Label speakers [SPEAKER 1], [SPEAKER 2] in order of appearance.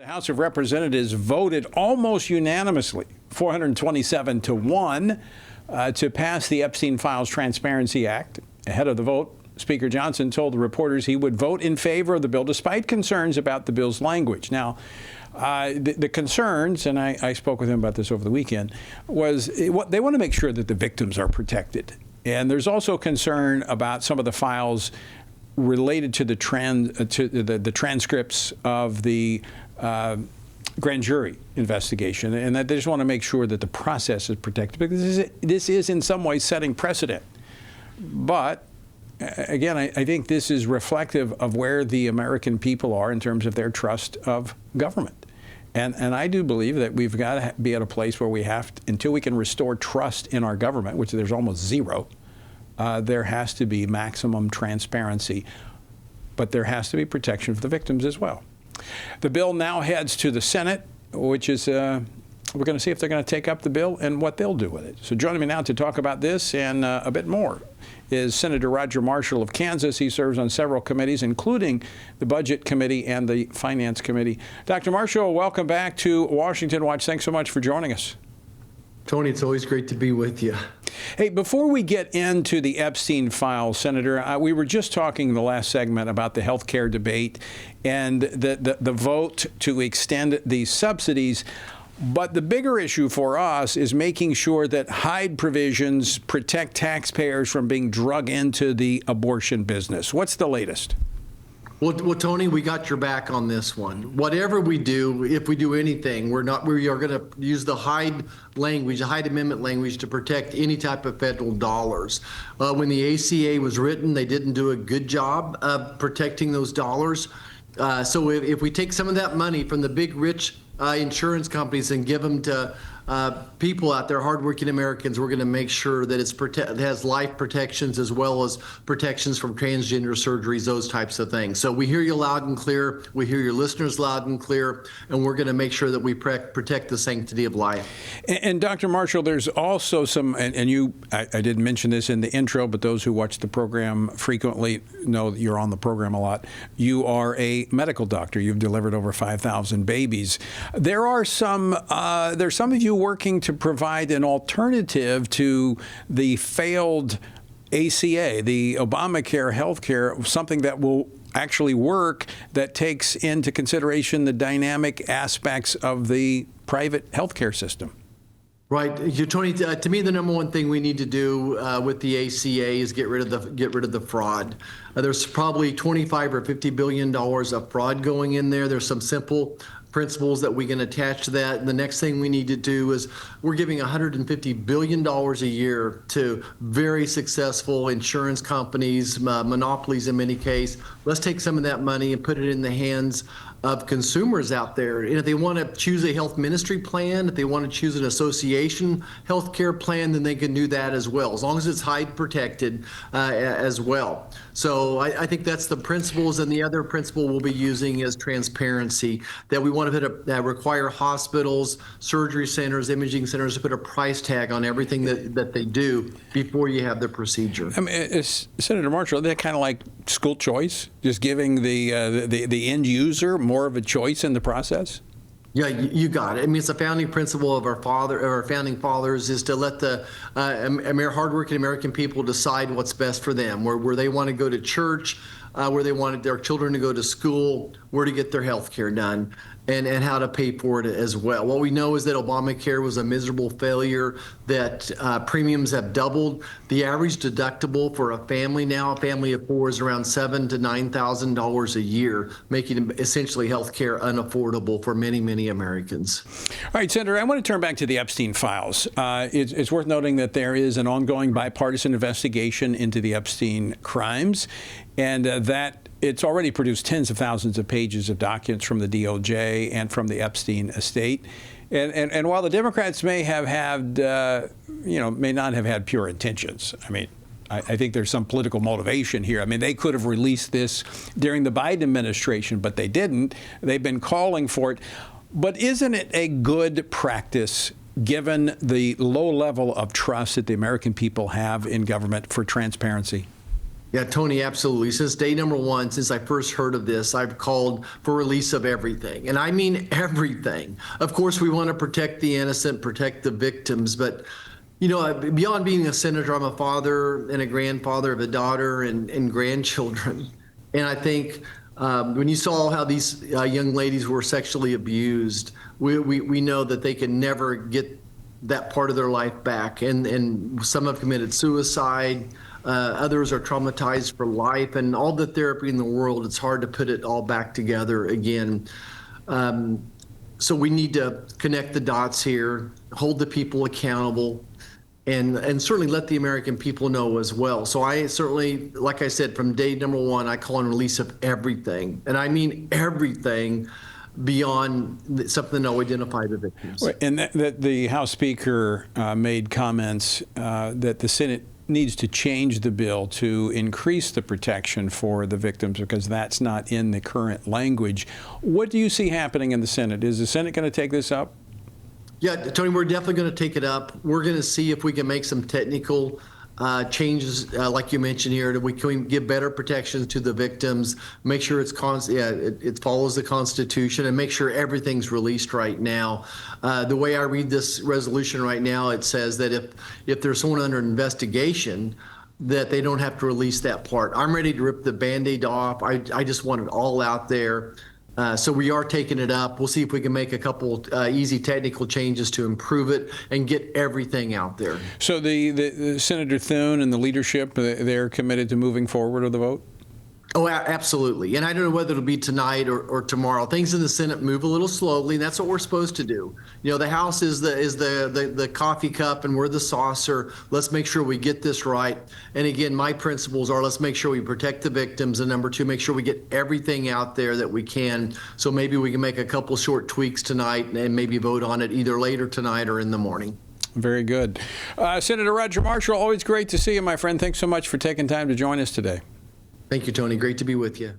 [SPEAKER 1] House of Representatives voted almost unanimously, 427-1, to pass the Epstein Files Transparency Act. Ahead of the vote, Speaker Johnson told the reporters he would vote in favor of the bill despite concerns about the bill's language. Now, the concerns, and I spoke with him about this over the weekend, was they want to make sure that the victims are protected. And there's also concern about some of the files related to the transcripts of the grand jury investigation, and that they just want to make sure that the process is protected, because this is in some ways setting precedent. But again, I think this is reflective of where the American people are in terms of their trust of government. And I do believe that we've got to be at a place where we have to, until we can restore trust in our government, which there's almost zero, there has to be maximum transparency, but there has to be protection for the victims as well. The bill now heads to the Senate, which is, we're going to see if they're going to take up the bill and what they'll do with it. So joining me now to talk about this and a bit more is Senator Roger Marshall of Kansas. He serves on several committees, including the Budget Committee and the Finance Committee. Dr. Marshall, welcome back to Washington Watch. Thanks so much for joining us.
[SPEAKER 2] Tony, it's always great to be with you.
[SPEAKER 1] Hey, before we get into the Epstein files, Senator, we were just talking in the last segment about the health care debate and the vote to extend these subsidies. But the bigger issue for us is making sure that Hyde provisions protect taxpayers from being drug into the abortion business. What's the latest?
[SPEAKER 2] Well, Tony, we got your back on this one. Whatever we do, if we do anything, we are going to use the Hyde language, the Hyde Amendment language, to protect any type of federal dollars. When the ACA was written, they didn't do a good job of protecting those dollars. So if we take some of that money from the big rich insurance companies and give them to people out there, hardworking Americans, we're going to make sure that it has life protections as well as protections from transgender surgeries, those types of things. So we hear you loud and clear. We hear your listeners loud and clear, and we're going to make sure that we protect the sanctity of life.
[SPEAKER 1] And Dr. Marshall, there's also some, and I didn't mention this in the intro, but those who watch the program frequently know that you're on the program a lot. You are a medical doctor. You've delivered over 5,000 babies. There's some of you working to provide an alternative to the failed ACA, the Obamacare healthcare, something that will actually work, that takes into consideration the dynamic aspects of the private healthcare system.
[SPEAKER 2] Right, Tony. To me, the number one thing we need to do with the ACA is get rid of the fraud. There's probably 25 or 50 billion dollars of fraud going in there. There's some simple principles that we can attach to that. And the next thing we need to do is we're giving $150 billion a year to very successful insurance companies, monopolies in many cases. Let's take some of that money and put it in the hands of consumers out there. And if they want to choose a health ministry plan, if they want to choose an association healthcare plan, then they can do that as well, as long as it's Hyde protected as well. So I think that's the principles. And the other principle we'll be using is transparency, that we want to require hospitals, surgery centers, imaging centers to put a price tag on everything that they do before you have the procedure.
[SPEAKER 1] I mean, Senator Marshall, they're kind of like school choice, just giving the end user more of a choice in the process?
[SPEAKER 2] Yeah, you got it. I mean, it's a founding principle of our founding fathers, is to let the hardworking American people decide what's best for them, where they want to go to church, where they want their children to go to school, where to get their health care done, and how to pay for it as well. What we know is that Obamacare was a miserable failure, that premiums have doubled. The average deductible for a family now, a family of four, is around $7,000 to $9,000 a year, making essentially health care unaffordable for many, many Americans.
[SPEAKER 1] All right, Senator, I want to turn back to the Epstein files. It's worth noting that there is an ongoing bipartisan investigation into the Epstein crimes, and that it's already produced tens of thousands of pages of documents from the DOJ and from the Epstein estate. And while the Democrats may have had, may not have had pure intentions, I mean, I think there's some political motivation here. I mean, they could have released this during the Biden administration, but they didn't. They've been calling for it. But isn't it a good practice, given the low level of trust that the American people have in government, for transparency?
[SPEAKER 2] Yeah, Tony, absolutely. Since day number one, since I first heard of this, I've called for release of everything. And I mean everything. Of course, we want to protect the innocent, protect the victims. But, you know, beyond being a senator, I'm a father and a grandfather of a daughter and grandchildren. And I think when you saw how these young ladies were sexually abused, we know that they can never get that part of their life back. And some have committed suicide. Others are traumatized for life, and all the therapy in the world, it's hard to put it all back together again. So we need to connect the dots here, hold the people accountable, and certainly let the American people know as well. So I certainly, like I said, from day number one, I call on release of everything. And I mean everything beyond something to identify the victims.
[SPEAKER 1] And that the House Speaker made comments that the Senate needs to change the bill to increase the protection for the victims because that's not in the current language. What do you see happening in the Senate? Is the Senate going to take this up?
[SPEAKER 2] Yeah, Tony, we're definitely going to take it up. We're going to see if we can make some technical changes, like you mentioned here, that we can give better protections to the victims, make sure it follows the Constitution, and make sure everything's released right now. The way I read this resolution right now, it says that if there's someone under investigation, that they don't have to release that part. I'm ready to rip the Band-Aid off. I just want it all out there. So we are taking it up. We'll see if we can make a couple easy technical changes to improve it and get everything out there.
[SPEAKER 1] So the Senator Thune and the leadership, they're committed to moving forward with the vote?
[SPEAKER 2] Oh, absolutely. And I don't know whether it'll be tonight or tomorrow. Things in the Senate move a little slowly, and that's what we're supposed to do. You know, the House is the coffee cup, and we're the saucer. Let's make sure we get this right. And again, my principles are let's make sure we protect the victims, and number two, make sure we get everything out there that we can. So maybe we can make a couple short tweaks tonight and maybe vote on it either later tonight or in the morning.
[SPEAKER 1] Very good. Senator Roger Marshall, always great to see you, my friend. Thanks so much for taking time to join us today.
[SPEAKER 2] Thank you, Tony. Great to be with you.